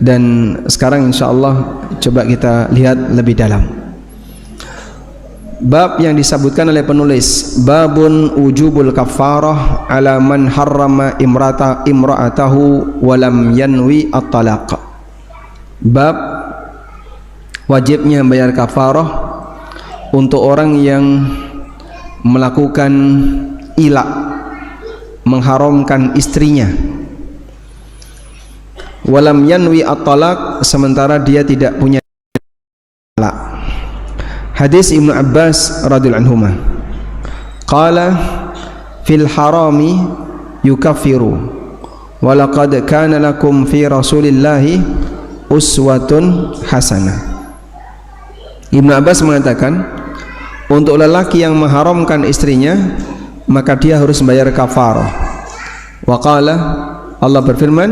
Dan sekarang insyaallah coba kita lihat lebih dalam bab yang disebutkan oleh penulis, babun wujubul kafarah ala man harrama imra'atahu walam yanwi at-talaq. Bab wajibnya bayar kafarah untuk orang yang melakukan ilak, mengharamkan istrinya, walam yanwi at-talaq, sementara dia tidak punya talak. Hadis Ibnu Abbas radhiyallahu anhuma qala fil harami yukaffiru wa laqad kana lakum fi rasulillahi uswatun hasanah. Ibnu Abbas mengatakan, untuk lelaki yang mengharamkan istrinya maka dia harus membayar kafarah. Wa qala, Allah berfirman,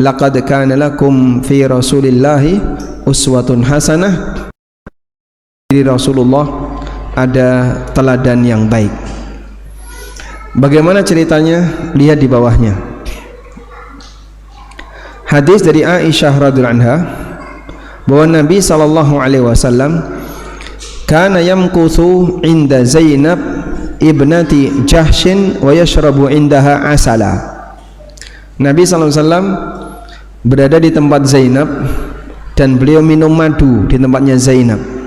laqad kana lakum fi rasulillahi uswatun hasanah, di Rasulullah ada teladan yang baik. Bagaimana ceritanya? Lihat di bawahnya. Hadis dari Aisyah radhiyallahu anha bahwa Nabi sallallahu alaihi wasallam kana yamkuthu inda Zainab ibnati Jahshin wa yashrabu indaha asala. Nabi sallallahu alaihi wasallam berada di tempat Zainab dan beliau minum madu di tempatnya Zainab.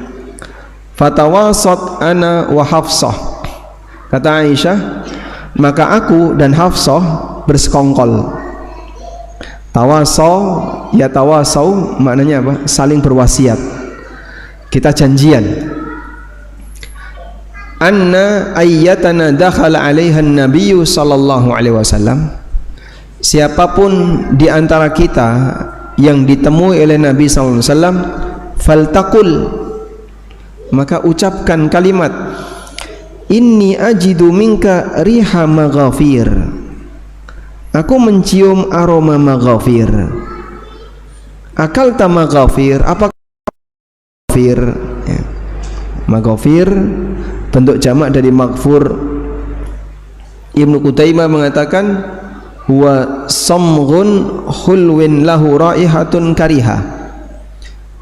Fatawasat ana wa Hafsah, kata Aisyah, maka aku dan Hafsah bersekongkol. Tawasaw, ya tawasaw maknanya apa? Saling berwasiat, kita janjian. Anna ayyatana dakhala alaiha an-nabiyyu sallallahu alaihi wasallam, siapapun di antara kita yang ditemui oleh Nabi sallallahu alaihi wasallam, faltaqul, maka ucapkan kalimat, inni ajidu minka riha maghafir, aku mencium aroma maghafir. Akalta maghafir, apa maghafir? Ya. Maghafir bentuk jamak dari maghfur. Ibnu Qutaimah mengatakan huwa samghun khulwin lahu raihatun kariha,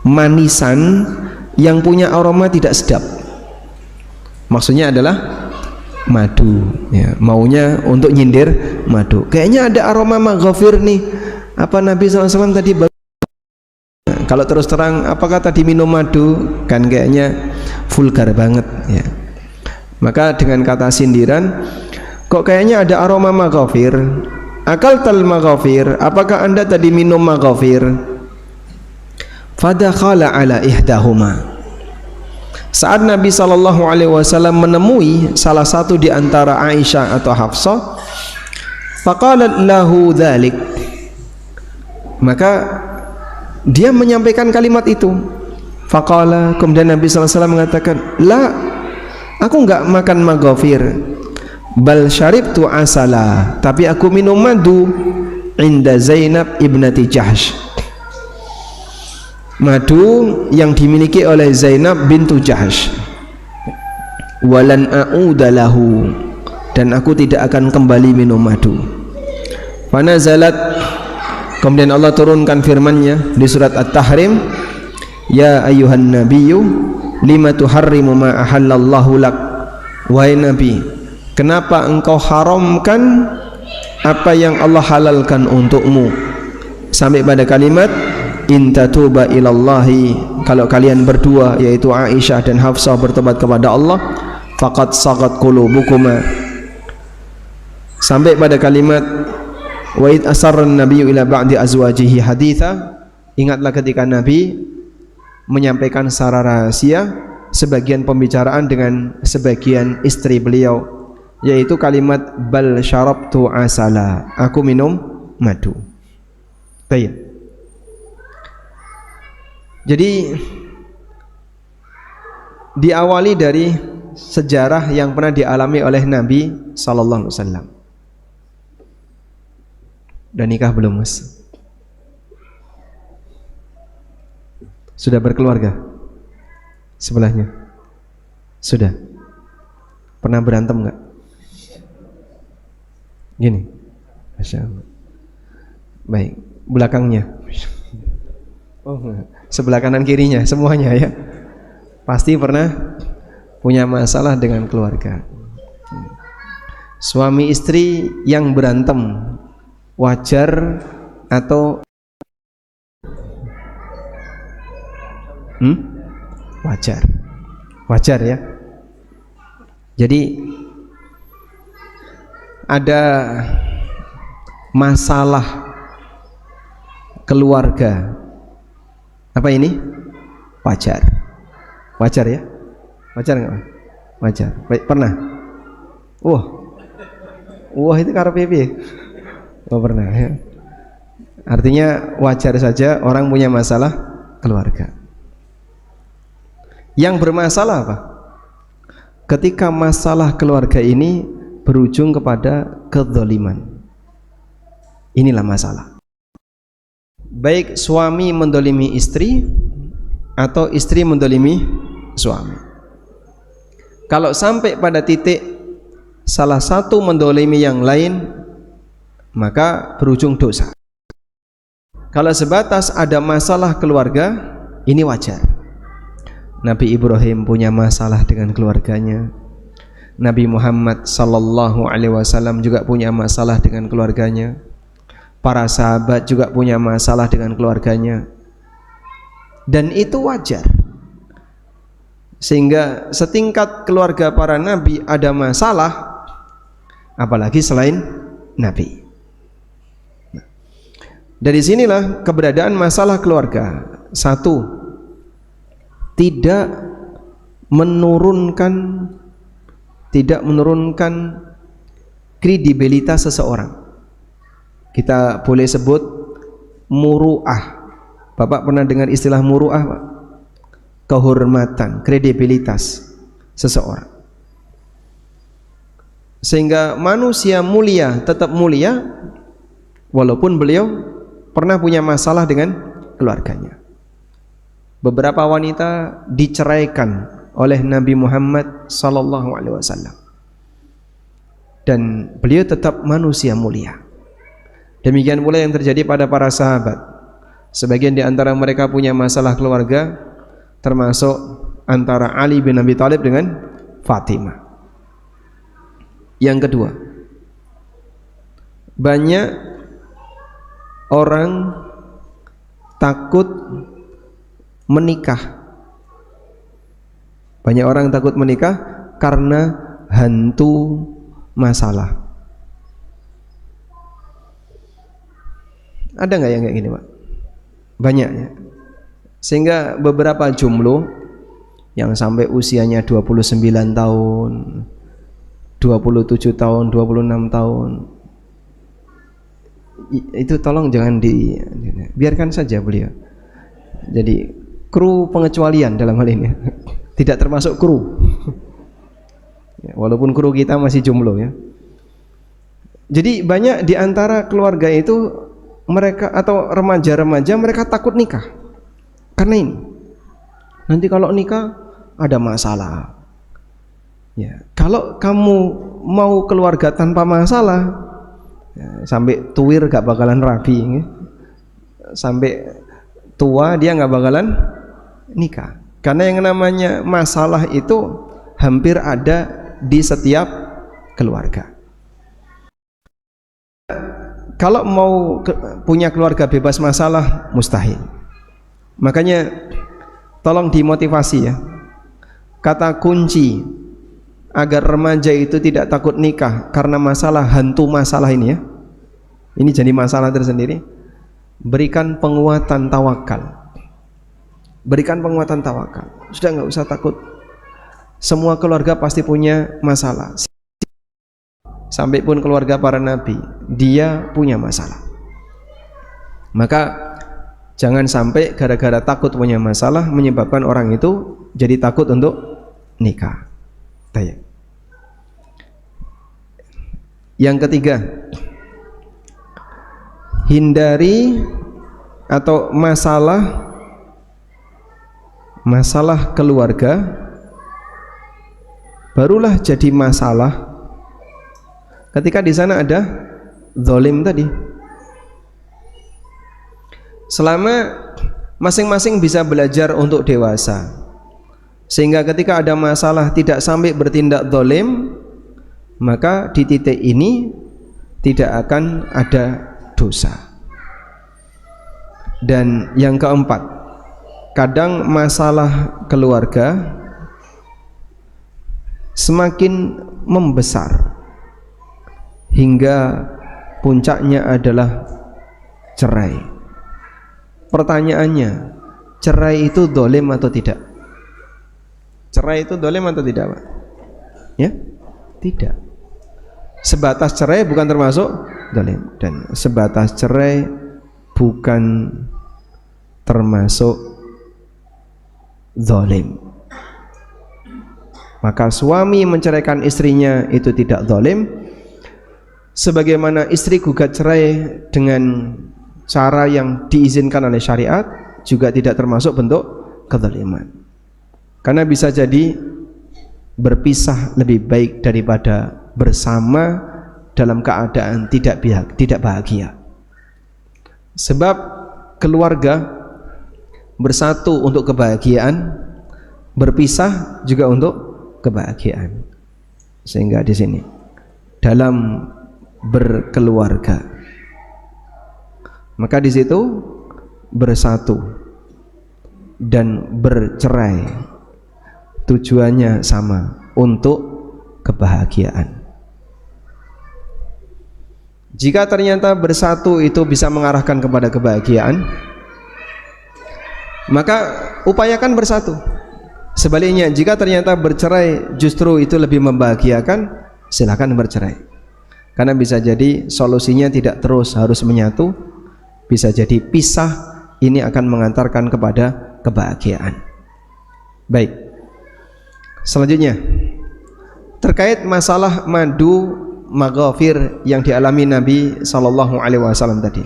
manisan yang punya aroma tidak sedap. Maksudnya adalah madu, ya, maunya untuk nyindir madu. Kayaknya ada aroma maghfir nih. Apa Nabi SAW tadi kalau terus terang, apakah tadi minum madu? Kan kayaknya vulgar banget, ya. Maka dengan kata sindiran, kok kayaknya ada aroma maghfir? Akaltal maghfir, apakah anda tadi minum maghfir? Fadakhala ala ihdahuma, saat Nabi sallallahu alaihi wasallam menemui salah satu di antara Aisyah atau Hafsah, faqalat lahu dzalik, maka dia menyampaikan kalimat itu. Faqala, kemudian Nabi sallallahu alaihi wasallam mengatakan, la, aku enggak makan maghfir, bal syaribtu asala, tapi aku minum madu inda Zainab ibnati Jahsh, madu yang dimiliki oleh Zainab bintu Jahsh. Walan a'uda lahu, dan aku tidak akan kembali minum madu. Fanazalat, kemudian Allah turunkan firman-Nya di surat At-Tahrim, ya ayyuhan nabiyyu lima tuharrimu ma ahallallahu lak, wahai Nabi, kenapa engkau haramkan apa yang Allah halalkan untukmu, sampai pada kalimat in tatuba ilallahi, kalau kalian berdua yaitu Aisyah dan Hafsah bertobat kepada Allah, faqad sagat qulubukuma, sampai pada kalimat wa id asarran nabiyyu ila ba'di azwajihi haditha, ingatlah ketika Nabi menyampaikan secara rahasia sebagian pembicaraan dengan sebagian istri beliau, yaitu kalimat bal syarabtu asala, aku minum madu. Baik. Jadi diawali dari sejarah yang pernah dialami oleh Nabi sallallahu alaihi wasallam. Dan nikah belum, Mas? Sudah berkeluarga? Sebelahnya? Sudah. Pernah berantem enggak? Gini. Masya Allah. Baik, belakangnya. Oh, sebelah kanan kirinya semuanya ya. Pasti pernah punya masalah dengan keluarga. Suami istri yang berantem wajar atau wajar? Wajar ya. Jadi ada masalah keluarga, apa ini? Wajar. Wajar ya? Wajar nggak? Wajar. Baik, pernah? Wah itu karena piye? Oh pernah ya. Artinya wajar saja orang punya masalah keluarga. Yang bermasalah apa? Ketika masalah keluarga ini berujung kepada kezaliman. Inilah masalah. Baik suami mendolimi istri atau istri mendolimi suami. Kalau sampai pada titik salah satu mendolimi yang lain, maka berujung dosa. Kalau sebatas ada masalah keluarga, ini wajar. Nabi Ibrahim punya masalah dengan keluarganya. Nabi Muhammad sallallahu alaihi wasallam juga punya masalah dengan keluarganya. Para sahabat juga punya masalah dengan keluarganya. Dan itu wajar. Sehingga setingkat keluarga para nabi ada masalah, apalagi selain nabi. Dari sinilah keberadaan masalah keluarga. Satu, tidak menurunkan kredibilitas seseorang. Kita boleh sebut muru'ah. Bapak pernah dengar istilah muru'ah, Pak? Kehormatan, kredibilitas seseorang. Sehingga manusia mulia tetap mulia walaupun beliau pernah punya masalah dengan keluarganya. Beberapa wanita diceraikan oleh Nabi Muhammad sallallahu alaihi wasallam. Dan beliau tetap manusia mulia. Demikian pula yang terjadi pada para sahabat. Sebagian di antara mereka punya masalah keluarga, termasuk antara Ali bin Abi Thalib dengan Fatimah. Yang kedua, banyak orang takut menikah. Banyak orang takut menikah karena hantu masalah. Ada nggak yang kayak gini, Pak? Banyak ya. Sehingga beberapa jomblo yang sampai usianya 29 tahun, 27 tahun, 26 tahun, itu tolong jangan biarkan saja beliau. Jadi kru pengecualian dalam hal ini, tidak termasuk kru. Walaupun kru kita masih jomblo ya. Jadi banyak di antara keluarga itu mereka atau remaja-remaja mereka takut nikah karena ini. Nanti kalau nikah ada masalah. Ya, kalau kamu mau keluarga tanpa masalah, ya, sampai tuir gak bakalan rabi, ya. Sampai tua dia gak bakalan nikah. Karena yang namanya masalah itu hampir ada di setiap keluarga. Kalau mau punya keluarga bebas masalah mustahil. Makanya tolong dimotivasi ya. Kata kunci agar remaja itu tidak takut nikah karena masalah, hantu masalah ini ya. Ini jadi masalah tersendiri. Berikan penguatan tawakal. Berikan penguatan tawakal. Sudah nggak usah takut. Semua keluarga pasti punya masalah. Sampai pun keluarga para nabi, dia punya masalah. Maka jangan sampai gara-gara takut punya masalah menyebabkan orang itu jadi takut untuk nikah. Yang ketiga, hindari atau masalah keluarga barulah jadi masalah ketika di sana ada zalim tadi. Selama Masing-masing bisa belajar untuk dewasa, sehingga ketika ada masalah tidak sampai bertindak zalim, maka di titik ini tidak akan ada dosa. Dan yang keempat, kadang masalah keluarga semakin membesar hingga puncaknya adalah cerai. Pertanyaannya, cerai itu zalim atau tidak? Cerai itu zalim atau tidak, Pak? Ya? Tidak. Sebatas cerai bukan termasuk zalim, dan sebatas cerai bukan termasuk zalim. Maka suami menceraikan istrinya itu tidak zalim, sebagaimana istri gugat cerai dengan cara yang diizinkan oleh syariat juga tidak termasuk bentuk kezaliman. Karena bisa jadi berpisah lebih baik daripada bersama dalam keadaan tidak bahagia. Sebab keluarga bersatu untuk kebahagiaan, berpisah juga untuk kebahagiaan. Sehingga di sini dalam berkeluarga, maka di situ bersatu dan bercerai tujuannya sama, untuk kebahagiaan. Jika ternyata bersatu itu bisa mengarahkan kepada kebahagiaan, maka upayakan bersatu. Sebaliknya, jika ternyata bercerai justru itu lebih membahagiakan, silakan bercerai. Karena bisa jadi solusinya tidak terus harus menyatu, bisa jadi pisah, ini akan mengantarkan kepada kebahagiaan. Baik, selanjutnya terkait masalah madu maghafir yang dialami Nabi sallallahu alaihi wasallam tadi.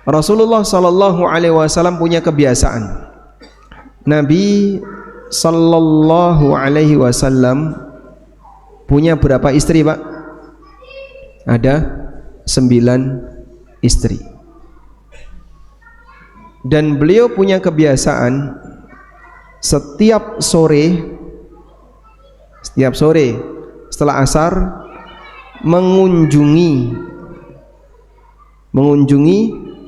Rasulullah sallallahu alaihi wasallam punya kebiasaan. Nabi sallallahu alaihi wasallam punya berapa istri, Pak? Ada 9 istri. Dan beliau punya kebiasaan setiap sore setelah asar mengunjungi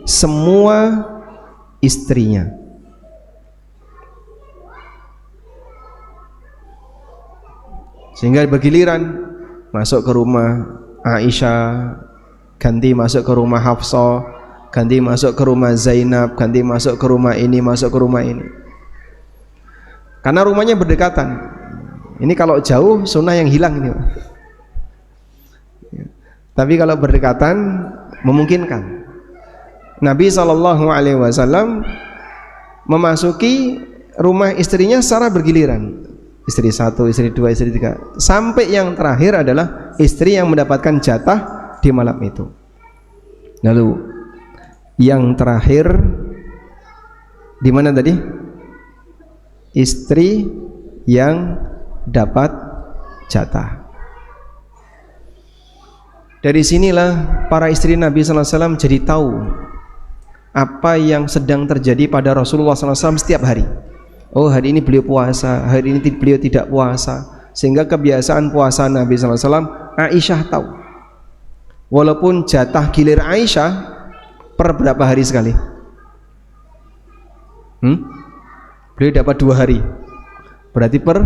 semua istrinya. Sehingga bergiliran masuk ke rumah Aisyah, ganti masuk ke rumah Hafsah, ganti masuk ke rumah Zainab, ganti masuk ke rumah ini, masuk ke rumah ini. Karena rumahnya berdekatan. Ini kalau jauh sunnah yang hilang ini, Pak. Tapi kalau berdekatan memungkinkan. Nabi SAW memasuki rumah istrinya secara bergiliran. Istri 1, istri 2, istri 3, sampai yang terakhir adalah istri yang mendapatkan jatah di malam itu. Lalu yang terakhir di mana tadi? Istri yang dapat jatah. Dari sinilah para istri Nabi SAW jadi tahu apa yang sedang terjadi pada Rasulullah SAW setiap hari. Oh, hari ini beliau puasa, hari ini beliau tidak puasa. Sehingga kebiasaan puasa Nabi SAW Aisyah tahu. Walaupun jatah gilir Aisyah per berapa hari sekali? Beliau dapat 2 hari, berarti per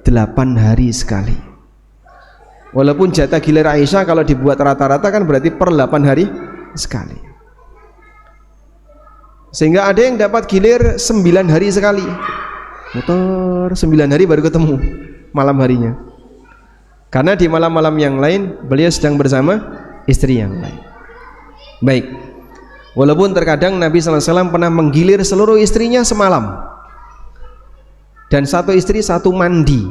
8 hari sekali. Walaupun jatah gilir Aisyah kalau dibuat rata-rata kan berarti per 8 hari sekali. Sehingga ada yang dapat gilir 9 hari sekali, muter 9 hari baru ketemu malam harinya. Karena di malam-malam yang lain beliau sedang bersama istri yang lain. Baik, walaupun terkadang Nabi SAW pernah menggilir seluruh istrinya semalam, dan satu istri satu mandi.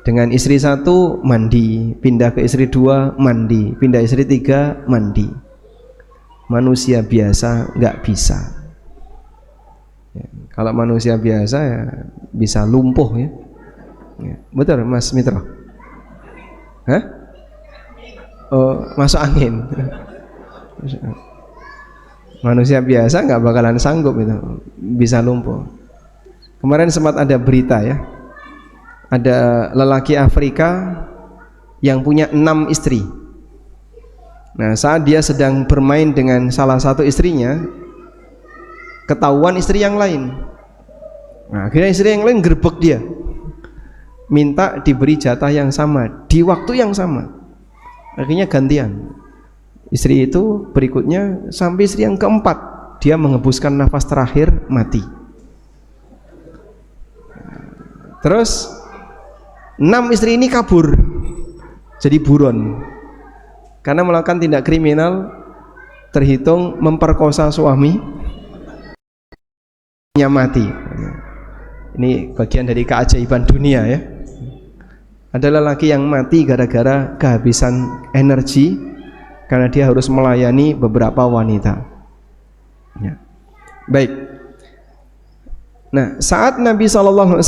Dengan istri 1 mandi, pindah ke istri 2 mandi, pindah istri 3 mandi. Manusia biasa nggak bisa. Ya, kalau manusia biasa ya bisa lumpuh ya. Ya, betul Mas Mitra? Hah? Oh, masuk angin. Manusia biasa nggak bakalan sanggup itu, bisa lumpuh. Kemarin sempat ada berita ya, ada lelaki Afrika yang punya 6 istri. Nah, saat dia sedang bermain dengan salah satu istrinya, ketahuan istri yang lain. Nah, akhirnya istri yang lain gerbek dia, minta diberi jatah yang sama di waktu yang sama. Akhirnya gantian. Istri itu berikutnya sampai istri yang keempat, dia menghembuskan nafas terakhir, mati. Terus 6 istri ini kabur, jadi buron, karena melakukan tindak kriminal, terhitung memperkosa suami, mati. Ini bagian dari keajaiban dunia ya. Ada lelaki yang mati gara-gara kehabisan energi karena dia harus melayani beberapa wanita ya. Baik. Nah, saat Nabi SAW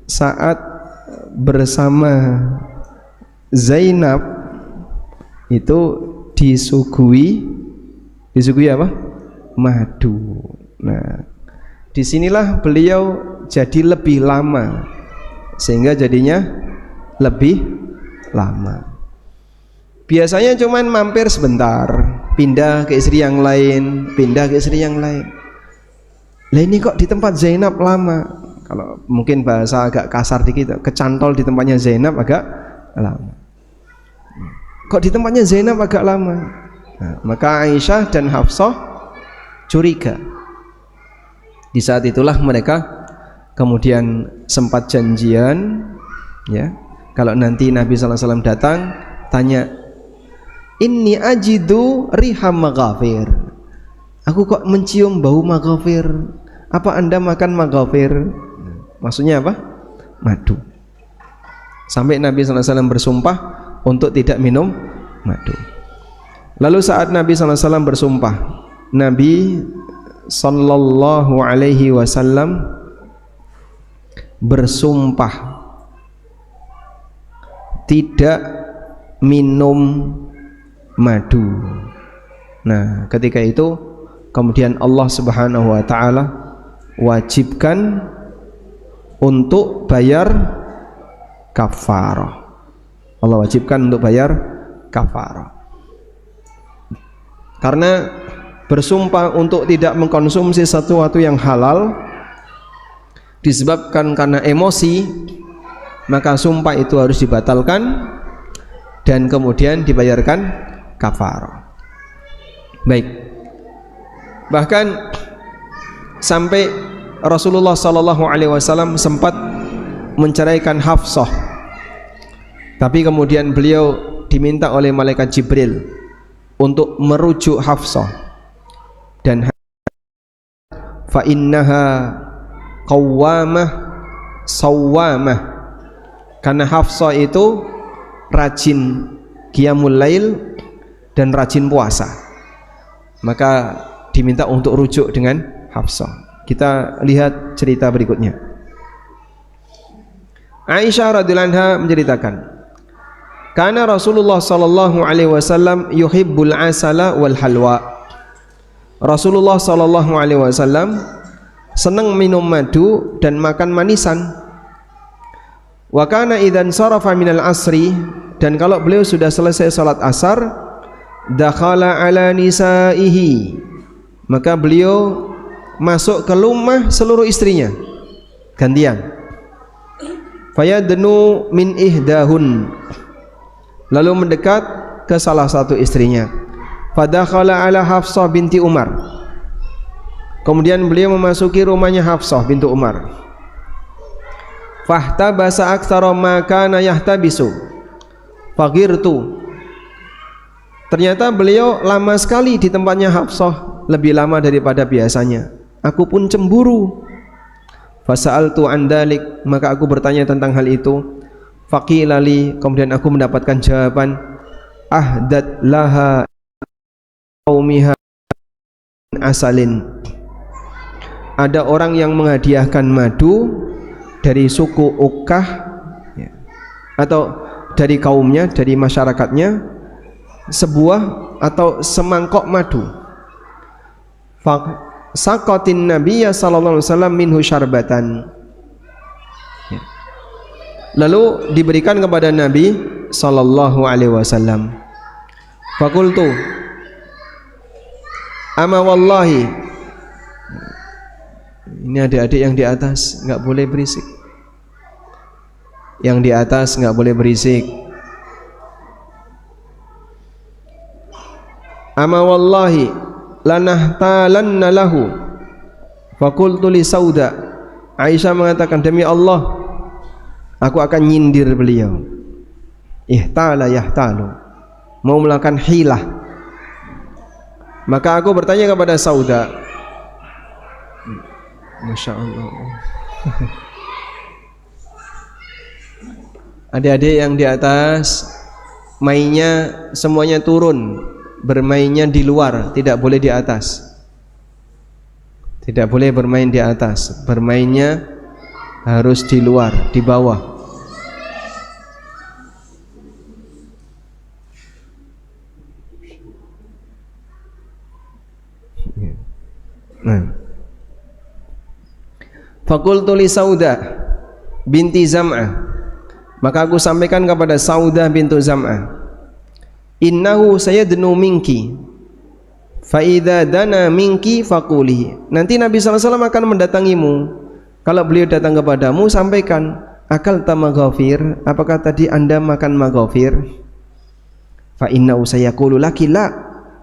saat bersama Zainab itu disuguhi apa? Madu. Nah, disinilah beliau jadi lebih lama, sehingga jadinya lebih lama. Biasanya cuman mampir sebentar, pindah ke istri yang lain, pindah ke istri yang lain. Lah ini kok di tempat Zainab lama? Kalau mungkin bahasa agak kasar dikit, kecantol di tempatnya Zainab agak lama. Kok di tempatnya Zainab agak lama? Nah, maka Aisyah dan Hafsah curiga. Di saat itulah mereka kemudian sempat janjian ya, kalau nanti Nabi SAW datang, tanya, inni ajidu riha maghafir, aku kok mencium bau maghafir, apa anda makan maghafir? Maksudnya apa? Madu. Sampai Nabi SAW bersumpah untuk tidak minum madu. Lalu saat Nabi SAW bersumpah, Nabi Sallallahu Alaihi Wasallam bersumpah tidak minum madu. Nah, ketika itu kemudian Allah Subhanahu wa taala wajibkan untuk bayar kafarah. Allah wajibkan untuk bayar kafarah. Karena bersumpah untuk tidak mengkonsumsi sesuatu yang halal disebabkan karena emosi, maka sumpah itu harus dibatalkan dan kemudian dibayarkan kafarah. Baik. Bahkan sampai Rasulullah SAW sempat menceraikan Hafsah, tapi kemudian beliau diminta oleh malaikat Jibril untuk merujuk Hafsah, dan fa innaha qawwamah sawwamah, karena Hafsah itu rajin qiyamul lail dan rajin puasa, maka diminta untuk rujuk dengan Hafsah. Kita lihat cerita berikutnya. Aisyah radhiyallahu anha menceritakan, karena Rasulullah sallallahu alaihi wasallam yuhibbul asala wal halwa. Rasulullah sallallahu alaihi wasallam senang minum madu dan makan manisan. Wa kana idzan sarafa minal asri, dan kalau beliau sudah selesai salat asar, dakhala ala nisaihi, maka beliau masuk ke rumah seluruh istrinya gantian. Fayadnu min ihdahun, lalu mendekat ke salah satu istrinya. Fadakhala ala Hafsah binti Umar, kemudian beliau memasuki rumahnya Hafsah binti Umar. Fahtabasa aktsara ma kana yahtabisu faghirtu, ternyata beliau lama sekali di tempatnya Hafsah, lebih lama daripada biasanya. Aku pun cemburu. Fasa'altu an dalik, maka aku bertanya tentang hal itu. Faqila li, kemudian aku mendapatkan jawaban, ahdat laha qaumiha asalin, ada orang yang menghadiahkan madu dari suku Ukkah ya, atau dari kaumnya, dari masyarakatnya, sebuah atau semangkok madu. saqatin nabiyya sallallahu alaihi wasallam minhu syarbatan. Lalu diberikan kepada Nabi sallallahu alaihi wasallam. Fakultu ama wallahi, ini adik-adik yang di atas nggak boleh berisik, yang di atas nggak boleh berisik. Ama wallahi lanahtalanna lahu. Fakultu li Sauda, Aisyah mengatakan, demi Allah aku akan nyindir beliau. Ihtala yahtalu, mau melakukan hilah. Maka aku bertanya kepada Sauda, Masya Allah, adik-adik yang di atas mainnya semuanya turun, bermainnya di luar, tidak boleh di atas, tidak boleh bermain di atas, bermainnya harus di luar, di bawah. Fakultu li Sauda binti Zam'ah, maka aku sampaikan kepada Sauda bintu Zam'ah, innahu sayadnu minki fa idza dana minki faquli. Nanti Nabi SAW akan mendatangimu. Kalau beliau datang kepadamu, sampaikan, akal tamaghafir, apakah tadi anda makan maghafir? Fa innahu sayaqulu laki la,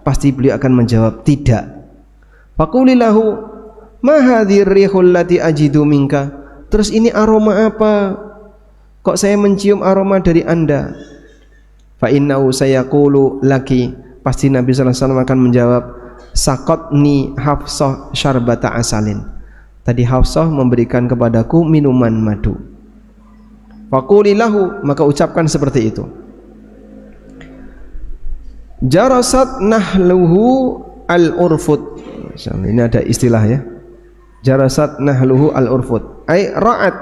pasti beliau akan menjawab tidak. Faquli lahu ma hadhir rihul lati ajidu minka, terus ini aroma apa kok saya mencium aroma dari anda? Fa innahu sayaqulu laki, pasti Nabi sallallahu alaihi wasallam akan menjawab, saqatni Hafsah syarbata asalin, tadi Hafsah memberikan kepadaku minuman madu. Faquli lahu, maka ucapkan seperti itu. Jarasat nahluhu al-urfut, ini ada istilah ya, jarasat nahluhu al-urfut, ay ra'at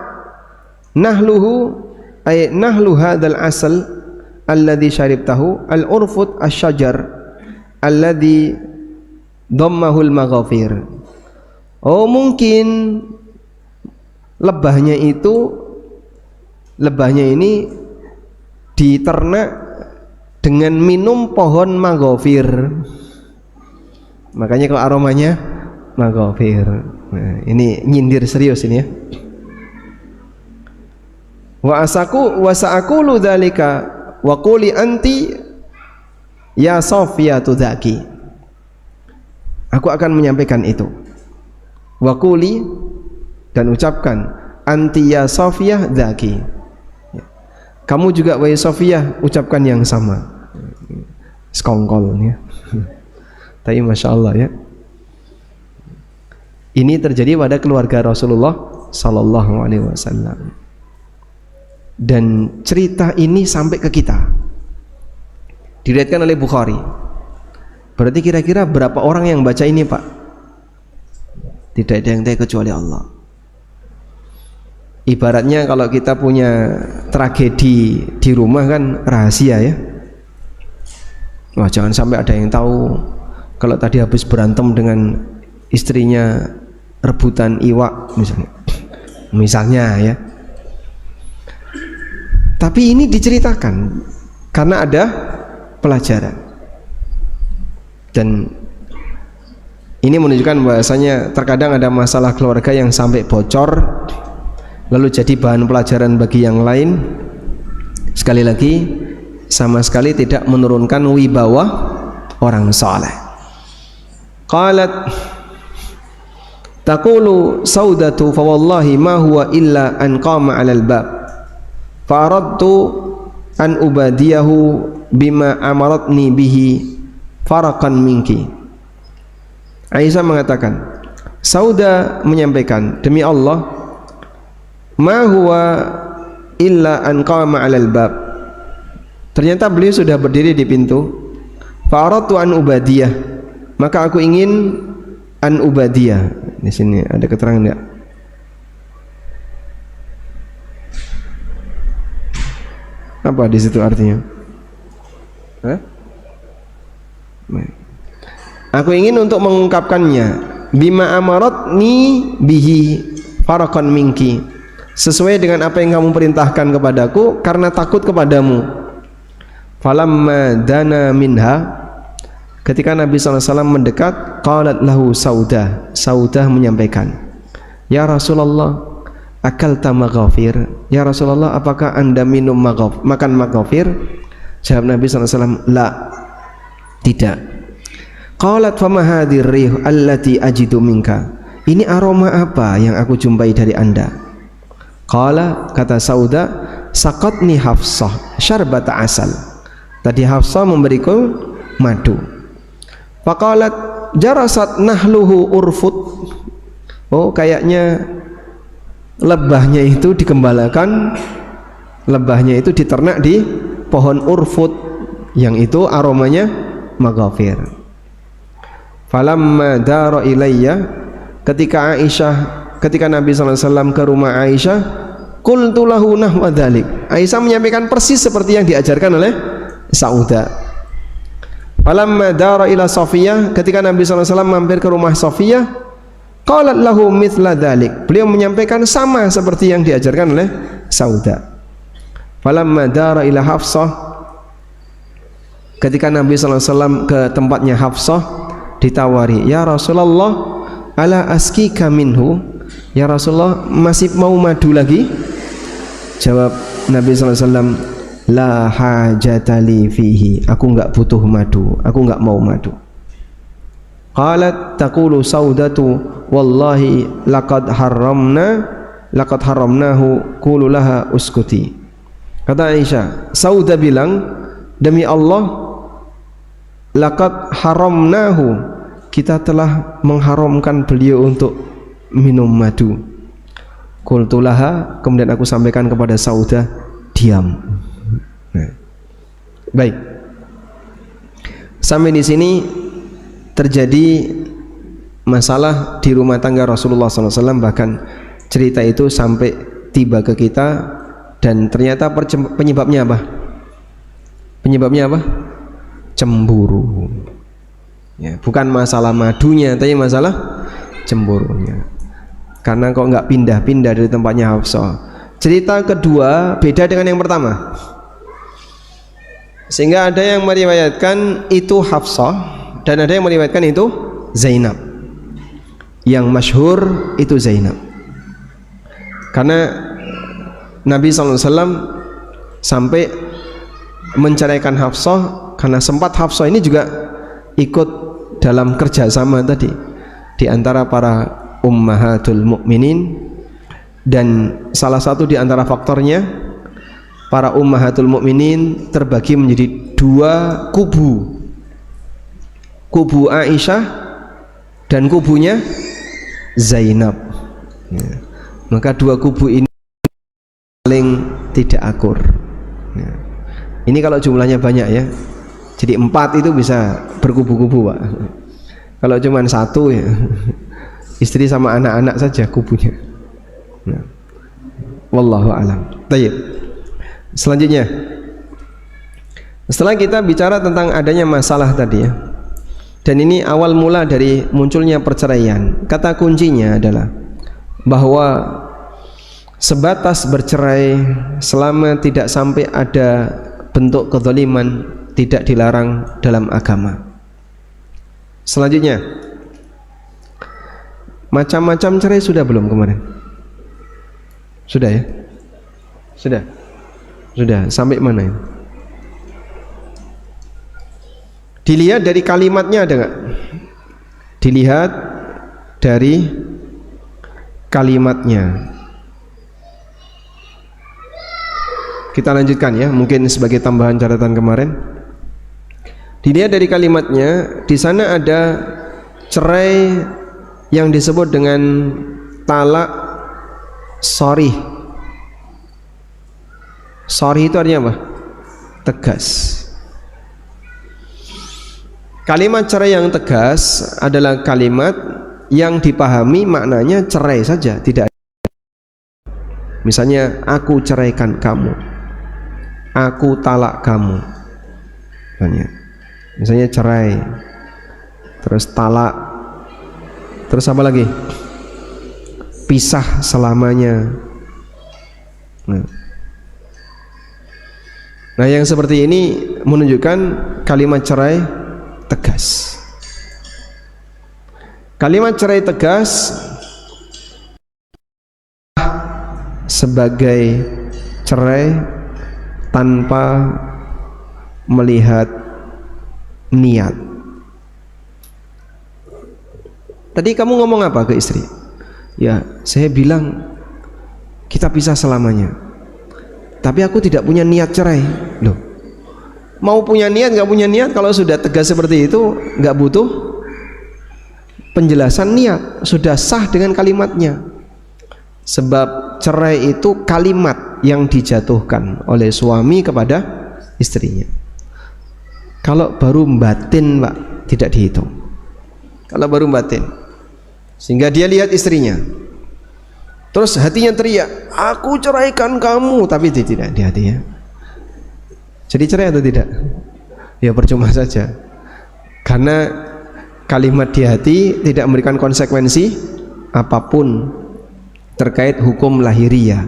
nahluhu, ay nahlu hadzal asal alladhi syaribtahu, al-urfut asy-syajar alladhi dhammahu al-maghafir. Oh, mungkin lebahnya ini diternak dengan minum pohon maghafir, makanya kalau aromanya maghafir. Nah, ini nyindir serius ini ya. Wa sa'aqulu dzalika wa quli anti ya Safiyatu dzaki, aku akan menyampaikan itu. Wa quli, dan ucapkan, anti ya Safiyah dzaki, kamu juga wahai Safiyah ucapkan yang sama. Sekongkol ya. Tapi Masya Allah ya, ini terjadi pada keluarga Rasulullah Sallallahu Alaihi Wasallam. Dan cerita ini sampai ke kita, diriwayatkan oleh Bukhari. Berarti kira-kira berapa orang yang baca ini Pak? Tidak ada yang tahu kecuali Allah. Ibaratnya kalau kita punya tragedi di rumah kan rahasia ya. Wah, jangan sampai ada yang tahu kalau tadi habis berantem dengan istrinya rebutan iwak misalnya ya. Tapi ini diceritakan karena ada pelajaran, dan ini menunjukkan bahasanya terkadang ada masalah keluarga yang sampai bocor lalu jadi bahan pelajaran bagi yang lain. Sekali lagi, sama sekali tidak menurunkan wibawa orang saleh. Qalat taqulu Saudatu fa wallahi ma huwa illa an qama 'alal bab fa aradtu an ubadiyahu bima amaratni bihi farakan minki. Aisyah mengatakan, Sauda menyampaikan, demi Allah, ma huwa illa an qama 'alal bab, ternyata beliau sudah berdiri di pintu. Fa aradtu an ubadiyah, maka aku ingin an ubadiyah. Di sini ada keterangan enggak? Apa di situ artinya? Hah? Aku ingin untuk mengungkapkannya. bima amaratni bihi farakan minki, sesuai dengan apa yang kamu perintahkan kepadaku karena takut kepadamu. Falamma dana minha, ketika Nabi SAW mendekat, qalat lahu Saudah, Saudah menyampaikan, ya Rasulullah, akalta maghafir, ya Rasulullah, apakah anda minum makan maghafir? Jawab Nabi SAW, la, tidak. Qalat fama hadhir rih allati ajidu minka, ini aroma apa yang aku jumpai dari anda? Qala, kata Saudah, saqatni Hafsah syarbata asal, tadi Hafsah memberiku madu. Faqalat jarasat nahluhu urfut, oh kayaknya lebahnya itu digembalakan, lebahnya itu diternak di pohon urfut yang itu aromanya maghafir. Falamma dara ilayya, ketika Nabi SAW ke rumah Aisyah, qultu lahu nahwa dzalik, Aisyah menyampaikan persis seperti yang diajarkan oleh Saudah. Falamma dara ila Safiyah, ketika Nabi SAW mampir ke rumah Safiyah, qalat lahu mithla dzalik, beliau menyampaikan sama seperti yang diajarkan oleh Saudah. Falamma dara ila Hafsah, ketika Nabi SAW ke tempatnya Hafsah, ditawari, ya Rasulullah, ala askika minhu, ya Rasulullah, masih mau madu lagi? Jawab Nabi SAW, la hajatali fihi, aku enggak butuh madu, aku enggak mau madu. Qalat taqulu Saudatu, wallahi laqad haramnahu, qulu laha uskuti. Kata Aisyah, Saudah bilang, demi Allah, laqad haramnahu, kita telah mengharamkan beliau untuk minum madu. Qultu laha, kemudian aku sampaikan kepada Saudah, diam. Nah, baik, sampai di sini terjadi masalah di rumah tangga Rasulullah SAW, bahkan cerita itu sampai tiba ke kita, dan ternyata penyebabnya apa? Penyebabnya apa? Cemburu. Ya, bukan masalah madunya, tapi masalah cemburunya. Karena kok nggak pindah-pindah dari tempatnya Hafsah. Cerita kedua beda dengan yang pertama, sehingga ada yang meriwayatkan itu Hafsah dan ada yang meriwayatkan itu Zainab. Yang masyhur itu Zainab, karena Nabi SAW sampai menceraikan Hafsah karena sempat Hafsah ini juga ikut dalam kerjasama tadi di antara para ummahatul mukminin, dan salah satu di antara faktornya para ummahatul mukminin terbagi menjadi dua kubu, kubu Aisyah dan kubunya Zainab. Ya. Maka dua kubu ini saling tidak akur. Ya. Ini kalau jumlahnya banyak ya, jadi 4 itu bisa berkubu-kubu, Pak. Kalau cuma 1 ya, istri sama anak-anak saja kubunya. Ya. Wallahu a'lam. Baik. Selanjutnya, setelah kita bicara tentang adanya masalah tadi ya, dan ini awal mula dari munculnya perceraian, kata kuncinya adalah bahwa sebatas bercerai selama tidak sampai ada bentuk kezaliman tidak dilarang dalam agama. Selanjutnya, macam-macam cerai sudah belum kemarin? Sudah ya? Sudah. Sudah, sampai mana ini? Dilihat dari kalimatnya ada nggak? Dilihat dari kalimatnya. Kita lanjutkan ya, mungkin sebagai tambahan catatan kemarin. Dilihat dari kalimatnya, di sana ada cerai yang disebut dengan talak sharih. Sharih itu artinya apa? Tegas. Kalimat cerai yang tegas adalah kalimat yang dipahami maknanya cerai saja, tidak. Misalnya, aku ceraikan kamu, aku talak kamu. Misalnya cerai, terus talak, Terus apa lagi? Pisah selamanya. Nah, yang seperti ini menunjukkan kalimat cerai tegas. Kalimat cerai tegas sebagai cerai tanpa melihat niat. Tadi kamu ngomong apa ke istri? Ya, saya bilang kita pisah selamanya, tapi aku tidak punya niat cerai. Loh, mau punya niat nggak punya niat, kalau sudah tegas seperti itu nggak butuh penjelasan niat, sudah sah dengan kalimatnya. Sebab cerai itu kalimat yang dijatuhkan oleh suami kepada istrinya. Kalau baru batin, Pak, tidak dihitung. Kalau baru batin, sehingga dia lihat istrinya, terus hatinya teriak, aku ceraikan kamu, tapi tidak di hatinya. Jadi cerai atau tidak? Ya percuma saja, karena kalimat di hati tidak memberikan konsekuensi apapun terkait hukum lahiriah.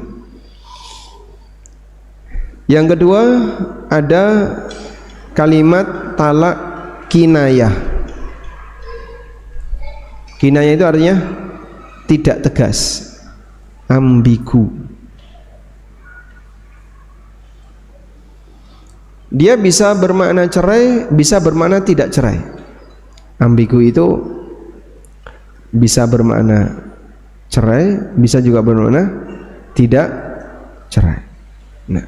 Yang kedua, ada kalimat talak kinayah. Kinayah itu artinya tidak tegas, ambigu. Dia bisa bermakna cerai, bisa bermakna tidak cerai. Ambigu itu bisa bermakna cerai, bisa juga bermakna tidak cerai. Nah,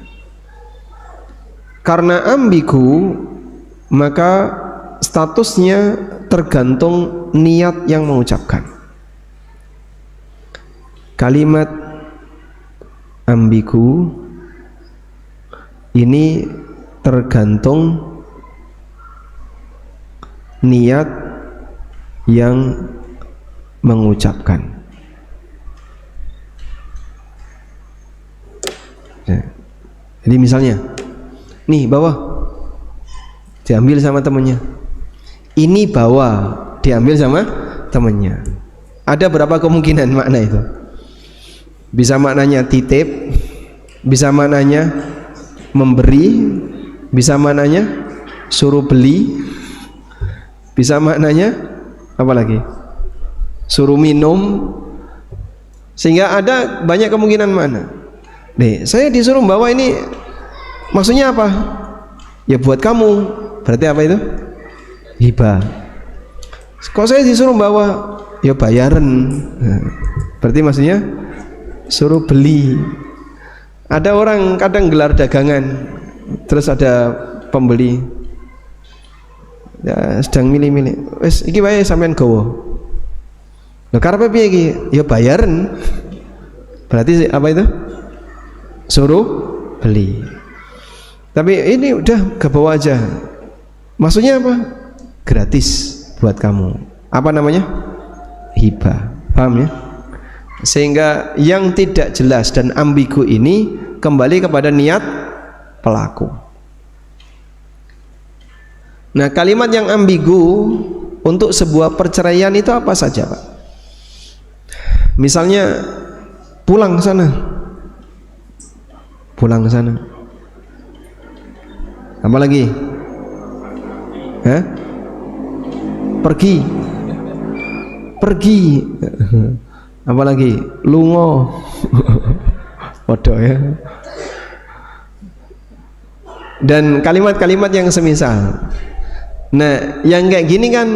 karena ambigu, maka statusnya tergantung niat yang mengucapkan. Kalimat ambigu ini tergantung niat yang mengucapkan. Jadi misalnya, nih bawa, diambil sama temennya. Ini bawa, diambil sama temennya. Ada berapa kemungkinan makna itu? Bisa maknanya titip, bisa maknanya memberi, bisa maknanya suruh beli, bisa maknanya apa lagi? Suruh minum. Sehingga ada banyak kemungkinan makna. Nih, saya disuruh bawa ini, maksudnya apa? Ya buat kamu. Berarti apa itu? Hibah. Kalau saya disuruh bawa, ya bayaran. Berarti maksudnya suruh beli. Ada orang kadang gelar dagangan, terus ada pembeli, ya sedang milih-milih. Wes iki wae sampean gawa. Lho karepe piye iki? Ya bayaran. Berarti apa itu? Suruh beli. Tapi ini udah ke bawah aja. Maksudnya apa? Gratis buat kamu. Apa namanya? Hibah. Paham ya? Sehingga yang tidak jelas dan ambigu ini kembali kepada niat pelaku. Nah, kalimat yang ambigu untuk sebuah perceraian itu apa saja, Pak? Misalnya pulang sana. Pulang sana. Apa lagi? Hah? Pergi. Pergi. Apalagi lungo. Waduh ya. Dan kalimat-kalimat yang semisal. Nah, yang kayak gini kan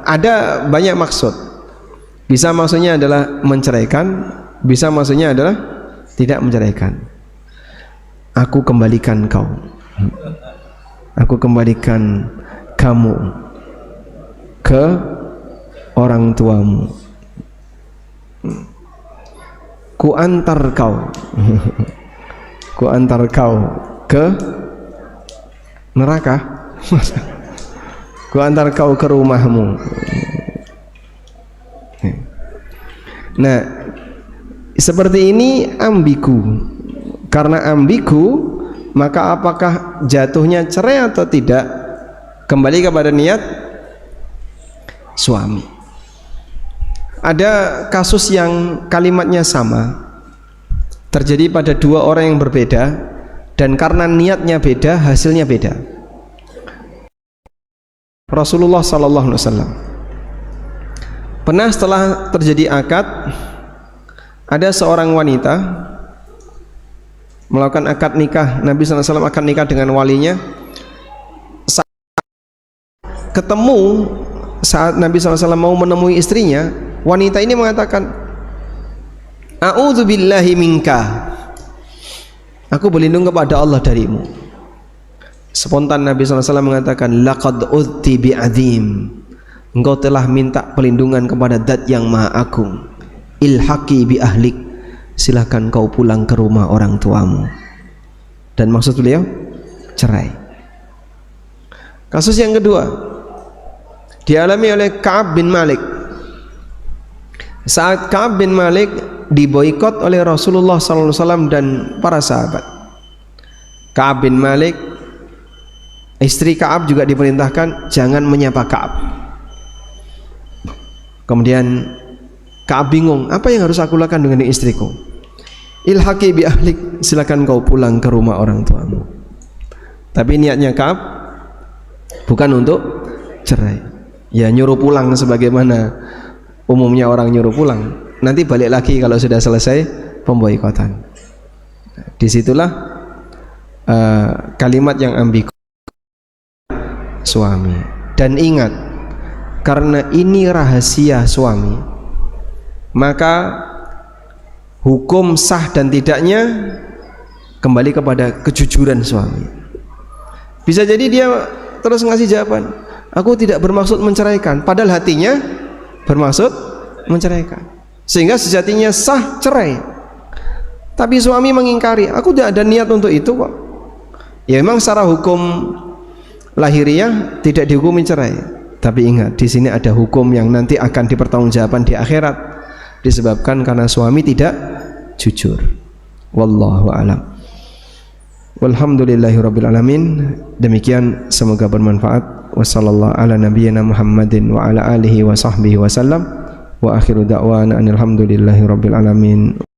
ada banyak maksud. Bisa maksudnya adalah menceraikan, bisa maksudnya adalah tidak menceraikan. Aku kembalikan kau. Aku kembalikan kamu ke orang tuamu. Ku antar kau. Ku antar kau ke neraka. Ku antar kau ke rumahmu. Nah, seperti ini ambigu. Karena ambigu, maka apakah jatuhnya cerai atau tidak kembali kepada niat suami. Ada kasus yang kalimatnya sama, terjadi pada dua orang yang berbeda, dan karena niatnya beda, hasilnya beda. Rasulullah SAW pernah setelah terjadi akad, ada seorang wanita melakukan akad nikah. Nabi SAW akad nikah dengan walinya. Ketemu saat Nabi SAW mau menemui istrinya, wanita ini mengatakan, a'udzubillahi minka, aku berlindung kepada Allah darimu. Spontan Nabi SAW mengatakan, laqad udti bi'adzim, engkau telah minta perlindungan kepada zat yang maha agung. Ilhaqi bi ahlik, silakan kau pulang ke rumah orang tuamu. Dan maksud beliau cerai. Kasus yang kedua dialami oleh Ka'ab bin Malik. Saat Ka'ab bin Malik diboikot oleh Rasulullah SAW dan para sahabat, Ka'ab bin Malik, istri Ka'ab juga diperintahkan jangan menyapa Ka'ab. Kemudian Ka'ab bingung, apa yang harus aku lakukan dengan istriku? Ilhaqi bi ahlik, silakan kau pulang ke rumah orang tuamu. Tapi niatnya Ka'ab bukan untuk cerai, ya nyuruh pulang sebagaimana umumnya orang nyuruh pulang, nanti balik lagi kalau sudah selesai pemboikotan. Disitulah kalimat yang ambigu, suami. Dan ingat, karena ini rahasia suami, maka hukum sah dan tidaknya kembali kepada kejujuran suami. Bisa jadi dia terus ngasih jawaban, aku tidak bermaksud menceraikan, padahal hatinya bermaksud menceraikan, sehingga sejatinya sah cerai. Tapi suami mengingkari, aku tidak ada niat untuk itu kok. Ya memang secara hukum lahiriah tidak dihukumi cerai, tapi ingat di sini ada hukum yang nanti akan dipertanggungjawabkan di akhirat, disebabkan karena suami tidak jujur. Wallahu a'lam. Walhamdulillahirabbil alamin. Demikian, semoga bermanfaat. Wassallallahu ala nabiyyina Muhammadin wa ala alihi wa sahbihi wasallam. Wa akhiru da'wana alhamdulillahirabbil alamin.